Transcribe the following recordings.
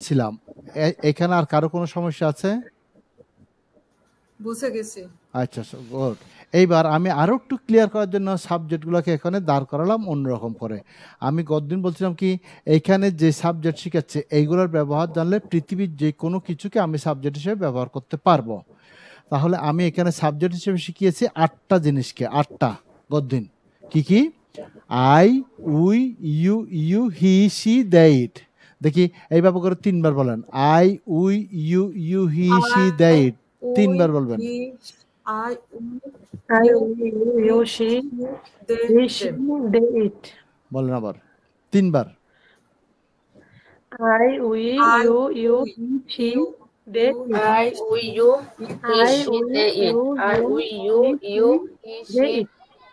বোঝাচ্ছিলাম। এখানে আর কারো কোনো সমস্যা আছে? বুঝে গেছি। আচ্ছা, গুড। এইবার আমি আরো একটু ক্লিয়ার করার জন্য সাবজেক্টগুলোকে এখানে দাঁড় করালাম অন্যরকম করে। আমি গতদিন বলছিলাম কি, এইখানে যে সাবজেক্ট শিখাচ্ছে এইগুলোর ব্যবহার জানলে পৃথিবীর যে কোনো কিছুকে আমি সাবজেক্ট হিসেবে ব্যবহার করতে পারবো। তাহলে আমি এখানে সাবজেক্ট হিসেবে শিখিয়েছি 8টা জিনিসকে, 8টা গতদিন। কি কি? I, we, you, he, she, they, it. দেখি এইভাবে করে 3বার বলেন। I, we, you, he, she, they, it. 3বার বলবেন। I, you, she, they, it. বলেন আবার 3বার। I, we, you, he, she, they, I, we, you, he, she, they, it. I, we, you, he, she,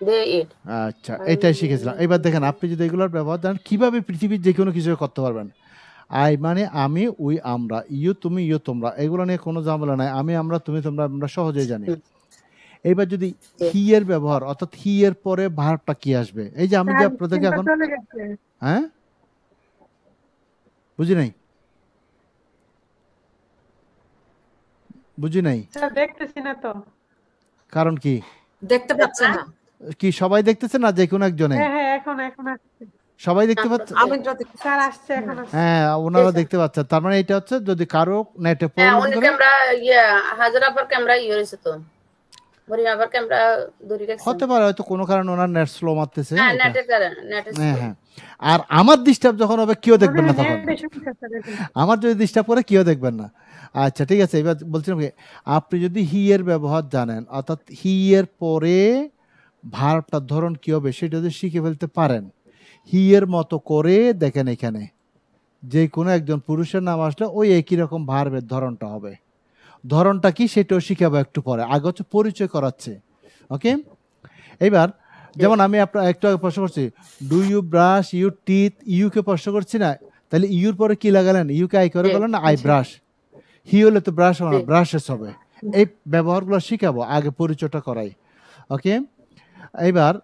they, it. আচ্ছা, এটাই শিখেছিলাম। এবার দেখেন, আপনি যদি এগুলোর ব্যবহার জানেন কিভাবে পৃথিবীর যে কোনো কিছু করতে পারবেন। আই মানে আমি, উই আমরা, ইউ তুমি, ইউ তোমরা, এগুলো নিয়ে কোনো ঝামেলা নাই। আমি আমরা, তুমি তোমরা, আমরা সহজেই জানি। এইবার যদি হি এর ব্যবহার, অর্থাৎ হি এর পরে ভার্বটা কি আসবে, এই যে আমি যে আপনাদেরকে এখন, হ্যাঁ বুঝি নাই, বুঝি নাই। দেখতেছি না তো। কারণ কি? দেখতে পাচ্ছেন না কি সবাই দেখতেছে না? যে কোনো একজনে? হ্যাঁ, এখন আসছে। সবাই দেখতে পাচ্ছে? আমি স্যার আসছে, এখন আসছে। হ্যাঁ, ওনারা দেখতে পাচ্ছেন। তার মানে এটা হচ্ছে যদি কারো নেটে প্রবলেম করে, ক্যামেরা হাজারা পর ক্যামেরা হইছে তো বরিয়াবার ক্যামেরা ধরে রাখছে, হতে পারে হয়তো কোনো কারণে ওনার নেট স্লো মারতেছে। হ্যাঁ নেটের কারণে, হ্যাঁ। আর আমার ডিস্টার্ব যখন হবে কেউ দেখবেন না তখন। আমার যদি ডিস্টার্ব করে কেউ দেখবেন না। আচ্ছা ঠিক আছে। এবার বলছিলাম কি, আপনি যদি হি এর ব্যবহার জানেন, অর্থাৎ হি এর পরে ভার্বটার ধরন কি হবে সেটা যদি শিখে ফেলতে পারেন, হি এর মতো করে দেখেন এখানে যে কোনো একজন পুরুষের নাম আসলে ওই একই রকম ভার্বের ধরনটা হবে। ধরনটা কি সেটাও শিখাবো একটু পরে, আগে হচ্ছে পরিচয় করাচ্ছে। ওকে, এইবার যেমন আমি আপনার একটু আগে প্রশ্ন করছি, do you brush your teeth, ইউকে প্রশ্ন করছি না, তাহলে ইউর পরে কি লাগালেন? ইউকে আই করে বলেন না, আই ব্রাশ। হি হলে তো ব্রাশ হবে না, ব্রাশেস হবে। এই ব্যবহারগুলো শিখাবো, আগে পরিচয়টা করাই। ওকে, এইবার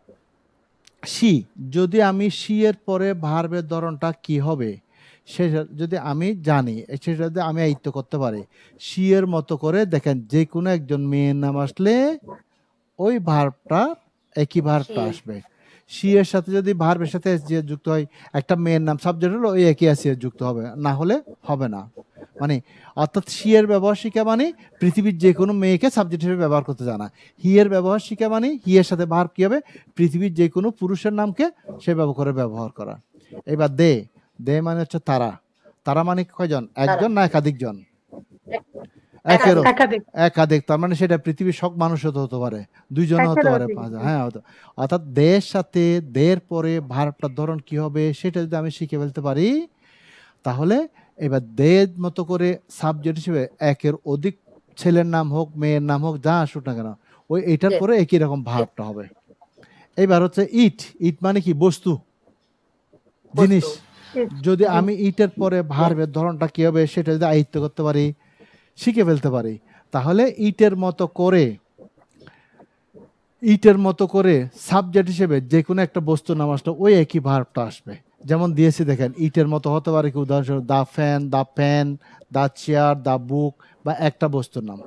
সি, যদি আমি সি এর পরে ভার্বের ধরনটা কি হবে সেটা যদি আমি জানি, সেটা যদি আমি আয়ত্ত করতে পারি, সি এর মতো করে দেখেন যে কোনো একজন মেয়ের নাম আসলে ওই ভার্বটা একই ভার্বটা আসবে। সি এর সাথে যদি ভার্বের সাথে এস যুক্ত হয়, একটা মেয়ের নাম সাবজেক্ট হলো ওই একই এস যুক্ত হবে, না হলে হবে না। মানে অর্থাৎ সি এর ব্যবহার শিখা মানে পৃথিবীর যে কোনো মেয়েকে সাবজেক্ট হিসেবে ব্যবহার করতে জানা। হি এর ব্যবহার শিখা মানে হি এর সাথে ভার্ব কি হবে, পৃথিবীর যে কোনো পুরুষের নামকে সেভাবে করে ব্যবহার করা। এবার দে, দে মানে হচ্ছে তারা। তারা মানে কয়জন? একজন না একাধিক জন? একাধিক। তার মানে সেটা পৃথিবীর সব মানুষ হতে পারে, দুইজন হতে পারে, হ্যাঁ। অর্থাৎ দের সাথে দের পরে ভার্বটার ধরন কি হবে সেটা যদি আমি শিখে ফেলতে পারি, তাহলে এবার দের মতো করে সাবজেক্ট হিসেবে একের অধিক ছেলের নাম হোক মেয়ের নাম হোক যা আসুক না কেন, ওই এটার পরে একই রকম ভার্বটা হবে। এইবার হচ্ছে ইট, ইট মানে কি? বস্তু, জিনিস। যদি আমি ইটের পরে ভার্বের ধরনটা কি হবে সেটা যদি আয়ত্ত করতে পারি, শিখে ফেলতে পারি, তাহলে ইটের মতো করে সাবজেক্ট হিসেবে যে কোনো একটা বস্তুর নাম আসলে ওই একই ভার্বটা আসবে। যেমন দিয়েছি দেখেন, ইটের মতো হতে পারে কি, উদাহরণস্বরূপ দা ফ্যান, দা পেন, দা চেয়ার, দা বুক, বা একটা বস্তুর নাম।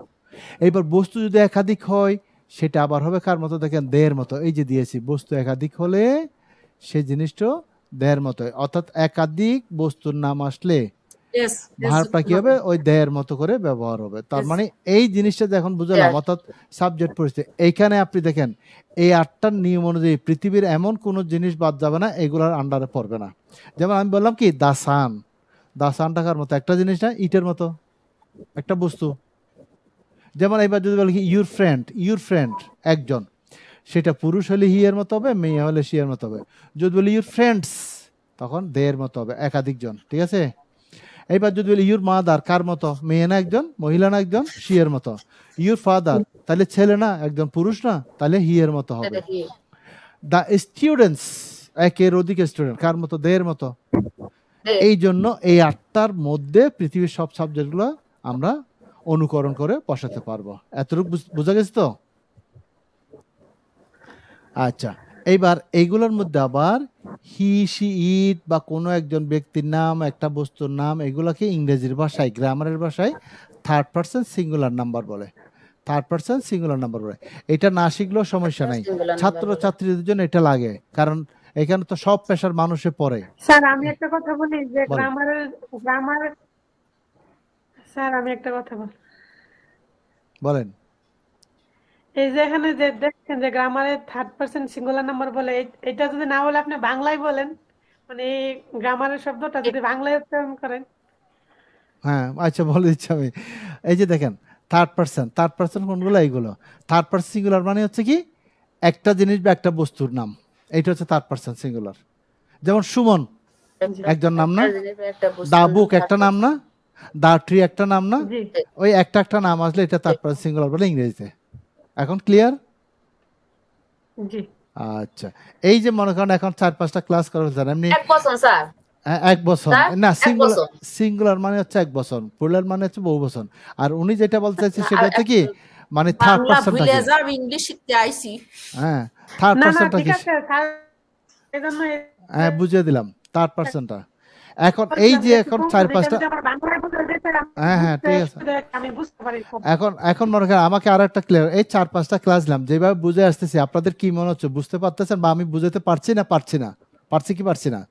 এইবার বস্তু যদি একাধিক হয় সেটা আবার হবে কার মতো? দেখেন দেহের মতো। এই যে দিয়েছি, বস্তু একাধিক হলে সেই জিনিসটা দেহের মতো, অর্থাৎ একাধিক বস্তুর নাম আসলে ভার্বটা কি হবে? ওই দেহের মতো করে ব্যবহার হবে। তার মানে এই জিনিসটা এখন বুঝলাম, অর্থাৎ সাবজেক্ট পরিস্থিতি। এইখানে আপনি দেখেন এই 8টার নিয়ম অনুযায়ী পৃথিবীর এমন কোন জিনিস বাদ যাবে না, এগুলোর আন্ডারে পড়বে না। যেমন আমি বললাম কি, দা সান, দা সান টাকার মতো একটা জিনিস না, ইটের মতো একটা বস্তু। যেমন এবার যদি বলি ইউর ফ্রেন্ড, ইউর ফ্রেন্ড একজন, সেটা পুরুষ হলে হি এর মতো হবে, মেয়ে হলে সি এর মতো হবে। যদি বলি ইউর ফ্রেন্ডস, তখন দে এর মতো হবে, একাধিক জন। ঠিক আছে? এইবার যদি বলি ইউর মাদার, কার মতো? মেয়ে না একজন, মহিলা না একজন, সি এর মতো। ইউর ফাদার, তাহলে ছেলে না একজন, পুরুষ না, তাহলে হি এর মতো হবে। দা স্টুডেন্টস, একের অধিক স্টুডেন্ট, কার মতো? দে এর মতো। এই জন্য এই 8টার মধ্যে পৃথিবীর সব সাবজেক্টগুলো আমরা অনুকরণ করে বসাতে পারবো। এতটুকু বোঝা গেছে তো? আচ্ছা, এইবার এইগুলোর মধ্যে আবার হি শি ইট বা কোনো একজন ব্যক্তির নাম একটা বস্তুর নাম এগুলোকে ইংরেজির ভাষায় গ্রামারের ভাষায় থার্ড পারসন সিঙ্গুলার নাম্বার বলে। থার্ড পারসন সিঙ্গুলার নাম্বার বলে। এটা না শিখলেও সমস্যা নাই, ছাত্র ছাত্রীদের জন্য এটা লাগে, কারণ এখানে তো সব পেশার মানুষে পড়ে। স্যার আমি একটা কথা বলি যে স্যার আমি একটা কথা বলি, বলেন। এই যে এখানে যে দেখছেন যে গ্রামারে থার্ড পারসন সিঙ্গুলার নাম্বার বলে, এটা যদি না বলে আপনি বাংলায় বলেন, মানে এই গ্রামারের শব্দটা যদি বাংলায় উচ্চারণ করেন। হ্যাঁ আচ্ছা বলে দিচ্ছি আমি। এই যে দেখেন থার্ড পারসন কোনগুলো? এইগুলো থার্ড পারসন সিঙ্গুলার মানে হচ্ছে কি একটা জিনিস বা একটা বস্তুর নাম, এইটা হচ্ছে থার্ড পারসন সিঙ্গুলার। যেমন সুমন একজন নাম না, দা বুক একটা নাম না, দা ট্রি একটা নাম না, জি ওই একটা নাম আসলে এটা থার্ড পারসন সিঙ্গুলার বলে ইংরেজিতে। এখন ক্লিয়ার? জি আচ্ছা, এই যে মনে করেন এখন 4-5টা ক্লাস করে ফেলছেন এমনি 1 বছর স্যার। 1 বছর স্যার, না, 1 বছর। সিঙ্গুলার মানে হচ্ছে 1 বছর, প্লুরাল মানে হচ্ছে বহু বছর। আর উনি যেটা বলতে চাইছে সেটা হচ্ছে কি মানে থার্ড বাংলা পারসনটা ভুলে কি? যাব, ইংলিশ শিখতে আইছি। হ্যাঁ থার্ড না না পারসনটা ঠিক কি? আছে স্যার, এজন্য হ্যাঁ বুঝিয়ে দিলাম থার্ড পারসনটা। এখন এই যে এখন 4-5টা, হ্যাঁ ঠিক আছে। আমি বুঝতে পারি। এখন মনে করেন আমাকে আরো একটা ক্লিয়ার, এই 4-5টা ক্লাস দিলাম যেভাবে বুঝে আসতেছি, আপনাদের কি মনে হচ্ছে বুঝতে পারতেছেন বা আমি বুঝাতে পারছি না পারছি না? পারছি কি পারছি না?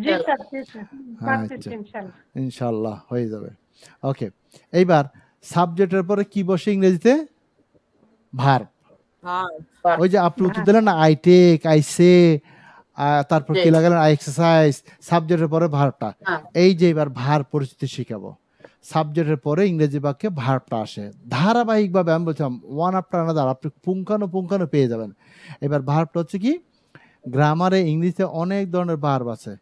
জি স্যার জি স্যার, পারছি আচ্ছা ইনশাআল্লাহ। ইনশাআল্লাহ হয়ে যাবে। ওকে, এইবার সাবজেক্টের পরে কি বসে ইংরেজিতে? ভার্ব। হ্যাঁ ওই যে আপনি উত্তর দিলেন না আই টেক, আই সে, তারপর কি লাগালেন আই এক্সারসাইজ, সাবজেক্টের পরে ভার্বটা। এই যে এবার ভার্ব পরিচিতি শিখাবো, সাবজেক্টের পরে ইংরেজি বাক্যে ভার্বটা আসে ধারাবাহিকভাবে। আমি বলছিলাম ওয়ান আফটার আনাদার, আপনি পুঙ্খানু পেয়ে যাবেন। এবার ভার্বটা হচ্ছে কি, গ্রামারে ইংলিশে অনেক ধরনের ভার্ব আছে,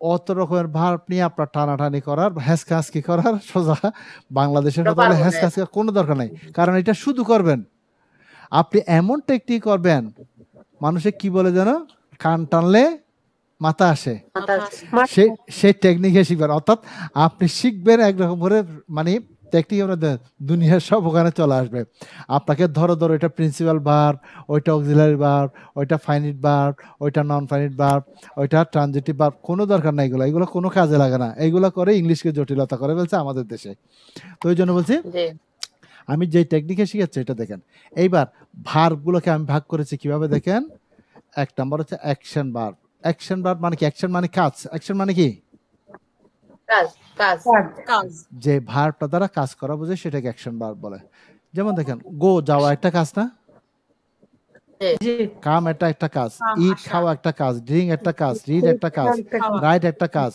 অত রকমের ভার্ব নিয়ে আপনার টানাটানি করার, হ্যাসকাহাসকি করার, সোজা বাংলাদেশের কথা বলে হ্যাসকাহাসকি কোনো দরকার নাই, কারণ এটা শুধু করবেন আপনি এমন টেকনিক করবেন, মানুষে কি বলে যেন, কান টানলে মাথা আসে, সেই টেকনিকে শিখবেন। অর্থাৎ আপনি শিখবেন একরকম করে, মানে টেকনিক দুনিয়ার সব ওখানে চলে আসবে। আপনাকে ধরো এটা প্রিন্সিপাল ভার্ব, ওইটা অক্সিলারি ভার্ব, ওইটা ফাইনিট ভার্ব, ওইটা নন ফাইনিট ভার্ব, ওইটা ট্রানজিটিভ ভার্ব, কোনো দরকার নাই, এগুলো কোনো কাজে লাগে না। এইগুলো করে ইংলিশকে জটিলতা করে ফেলছে আমাদের দেশে। তো ওই জন্য বলছি আমি যে টেকনিকে শিখাচ্ছি এটা দেখেন। এইবার ভার্বগুলোকে আমি ভাগ করেছি কিভাবে দেখেন। 1 নাম্বার হচ্ছে অ্যাকশন ভার্ব। অ্যাকশন ভার্ব মানে কি? অ্যাকশন মানে কাজ, অ্যাকশন মানে কি? কাজ। যে ভার্বটা দ্বারা কাজ করা বোঝে সেটাকে অ্যাকশন ভার্ব বলে। যেমন দেখেন গো যাওয়া একটা কাজ না, কাম একটা কাজ, ইট খাওয়া একটা কাজ, ড্রিঙ্ক একটা কাজ, রিড একটা কাজ, রাইট একটা কাজ,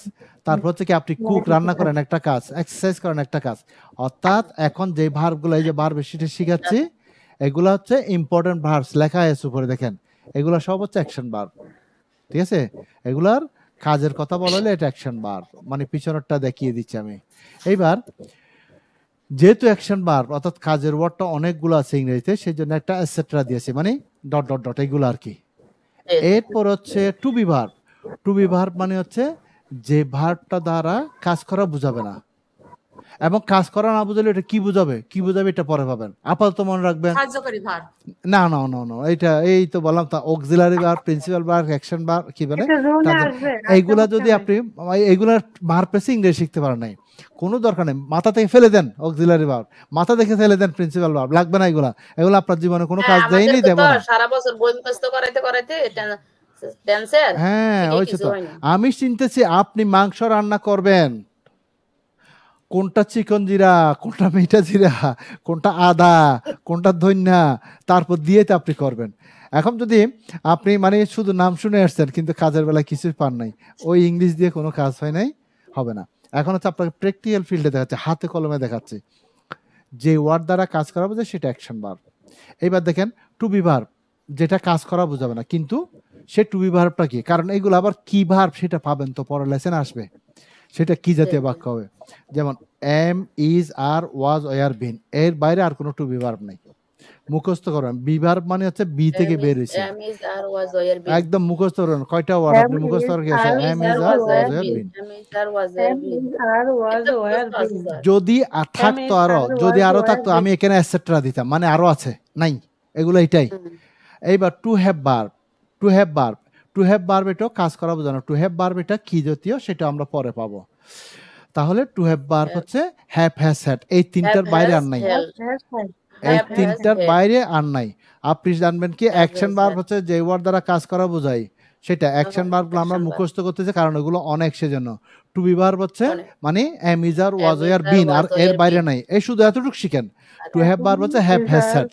তারপর হচ্ছে কি আপনি কুক রান্না করেন একটা কাজ, এক্সারসাইজ করেন একটা কাজ। অর্থাৎ এখন যে ভার্বগুলো, এই যে ভার্ব সেটা শিখাচ্ছি, এগুলো হচ্ছে ইম্পর্টেন্ট ভার্বস, লেখা আছে উপরে দেখেন, এগুলো সব হচ্ছে অ্যাকশন ভার্ব। ঠিক আছে, এগুলার কাজের কথা বলা হলে এটা অ্যাকশন ভার্ব, মানে পিছনেরটা দেখিয়ে দিচ্ছি আমি। এইবার যেহেতু অ্যাকশন ভার্ব অর্থাৎ কাজের ওয়ার্ডটা অনেকগুলো আছে ইংরেজিতে, সেই জন্য একটা এটসেট্রা দিয়েছে, মানে ডট ডট ডট এগুলো আর কি। এরপর হচ্ছে to be verb. To be verb মানে হচ্ছে যে ভার্বটা দ্বারা কাজ করা বুঝাবে না, এবং কাজ করা না বুঝালে এটা কি বুঝাবে, এটা পরে পাবেন, আপাতত মনে রাখবেন। কার্যকরী ভার্ব। না এটা এই তো বললাম, তা auxiliary verb, principal verb, action verb কি বলে, এইগুলা যদি আপনি এইগুলার ভার্ব পেছে ইংরেজি শিখতে পারেন নাই, কোনো দরকার নেই, মাথা থেকে ফেলে দেন অক্সিলারি ভার্ব, মাথা থেকে ফেলে দেন প্রিন্সিপাল ভার্ব, লাগবে না এগুলো আপনার জীবনে কোনো কাজ দেয়নি, দেব না। সারা বছর বই মুখস্থ করাইতে টেন্সের। হ্যাঁ ওইটা তো আমি চিনতেছি। আপনি মাংস রান্না করবেন, কোনটা চিকন জিরা, কোনটা মিঠা জিরা, কোনটা আদা, কোনটা ধনিয়া, তারপর দিয়ে আপনি করবেন। এখন যদি আপনি মানে শুধু নাম শুনে আসছেন কিন্তু কাজের বেলায় কিছুই পান নাই, ওই ইংলিশ দিয়ে কোনো কাজ হয় নাই, হবে না। এখন হচ্ছে আপনাকে প্র্যাকটিক্যাল ফিল্ডে দেখাচ্ছে, হাতে কলমে দেখাচ্ছে, যে ওয়ার্ড দ্বারা কাজ করা বোঝায় সেটা অ্যাকশন ভার্ব। এইবার দেখেন টু বি ভার্ব, যেটা কাজ করা বোঝাবে না, কিন্তু সে টু বি ভার্বটা কি, কারণ এইগুলো আবার কি ভার্ব সেটা পাবেন তো, পরের লেসনে আসবে, সেটা কি জাতীয় বাক্য হবে। যেমন am, is, are, was, were, been, এর বাইরে আর কোনো টু বি ভার্ব নাই, মুখস্থ করবেন। বি ভার্ব মানে হচ্ছে বি থেকে বের হইছে, একদম মুখস্থ করবেন। কয়টা ওয়ার্ড আপনি মুখস্থ করে গেছে? Am, is, are, was, were, been. যদি থাকতো আরো, যদি আরো থাকতো আমি এখানে এটসেট্রা দিতাম, মানে আরো আছে, নাই, এগুলো এটাই। এইবার to have verb, to have verb, to have verb এটাও কাজ করা বোঝানো। টু হ্যাভ ভার্ব এটা কি জাতীয় সেটা আমরা পরে পাবো। তাহলে টু হ্যাভ ভার্ব হচ্ছে হ্যাভ, হ্যাজ, হ্যাড, এই তিনটার বাইরে আর নাই, এই তিনটার বাইরে আর নাই। আপনি জানবেন কি অ্যাকশন ভার্ব হচ্ছে যে ওয়ার্ড দ্বারা কাজ করা বোঝায় সেটা। অ্যাকশন ভার্বগুলো আমরা মুখস্থ করতেছি কারণ এগুলো অনেক, সেজন্য। টু বি ভার্ব হচ্ছে মানে এম, ইজ, আর, ওয়াজ, আর, বিন, আর এর বাইরে নাই। এই শুধু এতটুকু শিখেন। টু হ্যাভ ভার্ব হচ্ছে have, has, had,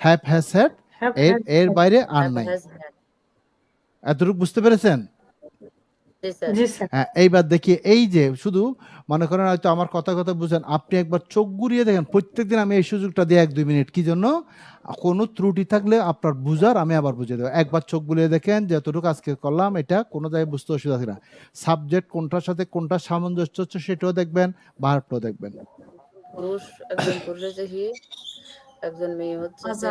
have, has, had, এর বাইরে আর নাই। এতটুকু বুঝতে পেরেছেন? হ্যাঁ, এইবার দেখি এই যে শুধু মনে করেন হয়তো আমার কথা বুঝেন, আপনি একবার চোখ ঘুরিয়ে দেখেন। প্রত্যেকদিন আমি এই সুযোগটা দিই 1-2 মিনিট, কি জন্য? কোনো ত্রুটি থাকলে আপনার বুঝার আমি আবার বুঝিয়ে দেবো। একবার চোখ ঘুরিয়ে দেখেন যতটুকু আজকে করলাম এটা কোনো জায়গায় বুঝতে অসুবিধা আছে না। সাবজেক্ট কোনটার সাথে কোনটা সামঞ্জস্য হচ্ছে সেটাও দেখবেন, ভার্বটাও দেখবেন। পুরুষ, একজন পুরুষ হচ্ছে হি, একজন মেয়ে হচ্ছে সে,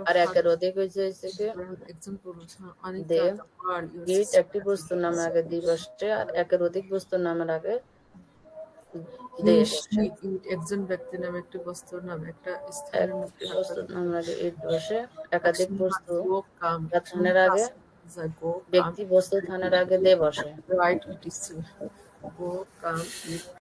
আর একের অধিক হয়েছে একজন পুরুষ, দে। ইট একটি বস্তুর নামের আগে দি বসে, আর একের অধিক বস্তুর নামের আগে দে বসে। একজন ব্যক্তির নামে একটি বস্তুর নামে একটা একটি বস্তুর নামের আগে ইট বসে। একাধিক বস্তু বা স্থানের আগে ব্যক্তি বস্তু স্থানের আগে দে বসে। Right, it is go, come, it.